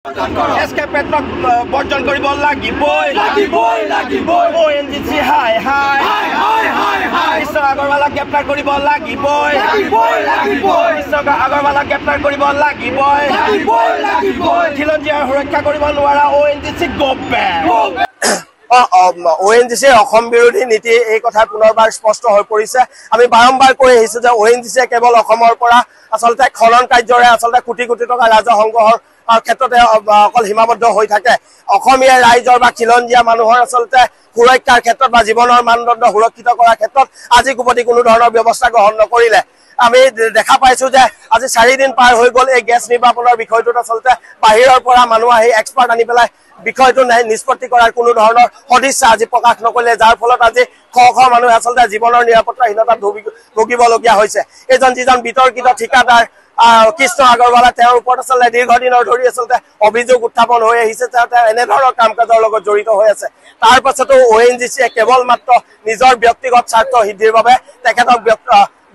এসকেপেটক বৰ্জন কৰিব লাগিবই ONGC হাই ঈশ্বৰ আগৰৱালাক গ্ৰেপ্তাৰ কৰিব লাগিবই ঈশ্বৰ আগৰৱালাক গ্ৰেপ্তাৰ কৰিব লাগিবই খিলঞ্জীয়াৰ সুৰক্ষা কৰিব নোৱাৰা ONGC go back ONGC Assam বিৰোধী নীতি এই কথা পুনৰবাৰ স্পষ্ট হৈ পৰিছে। আমি বাৰম্বাৰ কৈ আহিছো যে ONGC কেৱল অসমৰ পৰা আচলতে খনন কাৰ্যৰে আচলতে কোটি কোটি টকা ৰাজহ সংগ্ৰহৰ ক্ষেত্ৰতে অকল সীমাবদ্ধ হৈ থাকে। অসমীয়া ৰাইজৰ বা খিলঞ্জীয়া মানুহৰ আচলতে সুৰক্ষাৰ ক্ষেত্ৰত বা জীৱনৰ মানদণ্ড সুৰক্ষিত কৰাৰ ক্ষেত্ৰত আজি কোপতি কোনো ধৰণৰ ব্যৱস্থা গ্ৰহণ নকৰিলে। আমি দেখা পাইছো যে আজি 4 দিন পাৰ হৈ গ'ল এই গেছ নিৰ্বাপনৰ বিষয়টোত আচলতে বাহিৰৰ পৰা মানুহ আহি এক্সপাৰ্ট আনি পেলাই বিষয়টো নিষ্পত্তি কৰাৰ কোনো ধৰণৰ সদিচ্ছা আজি প্ৰকাশ নকৰিলে, যাৰ ফলত আজি শ মানুহে আচলতে জীৱনৰ নিৰাপত্তাহীনতাত ভুগিবলগীয়া হৈছে। এইজন যিজন বিতৰ্কিত ঠিকাদাৰ কৃষ্ণ আগৰৱালা তেওঁৰ ওপৰত আচলতে দীৰ্ঘদিনৰ ধৰি আচলতে অভিযোগ উত্থাপন হৈ আহিছে যে তেওঁ এনেধৰণৰ কাম কাজৰ লগত জড়িত হৈ আছে। তাৰ পাছতো ONGCয়ে কেৱল মাত্ৰ নিজৰ ব্যক্তিগত স্বাৰ্থ সিদ্ধিৰ বাবে তেখেতক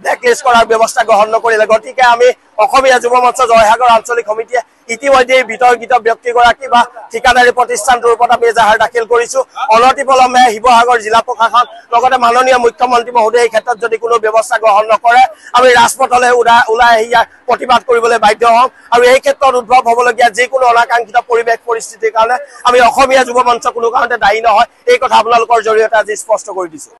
ব্লেকলিষ্ট কৰাৰ ব্যৱস্থা গ্ৰহণ নকৰিলে। গতিকে আমি অসমীয়া যুৱ মঞ্চ জয়সাগৰ আঞ্চলিক সমিতিয়ে ইতিমধ্যে বিতৰ্কিত ব্যক্তিগৰাকী বা ঠিকাদাৰী প্ৰতিষ্ঠানটোৰ ওপৰত আমি এজাহাৰ দাখিল কৰিছো। অনতিপলমে শিৱসাগৰ জিলা প্ৰশাসন লগতে মাননীয় মুখ্যমন্ত্ৰী মহোদয়ে এই ক্ষেত্ৰত যদি কোনো ব্যৱস্থা গ্ৰহণ নকৰে আমি ৰাজপথলৈ ওলাই আহি ইয়াৰ প্ৰতিবাদ কৰিবলৈ বাধ্য হ'ম। আৰু এই ক্ষেত্ৰত উদ্ভৱ হ'বলগীয়া যিকোনো অনাকাংক্ষিত পৰিৱেশ পৰিস্থিতিৰ কাৰণে আমি অসমীয়া যুৱ মঞ্চ কোনো কাৰণতে দায়ী নহয়, এই কথা আপোনালোকৰ জৰিয়তে আজি স্পষ্ট কৰি দিছো।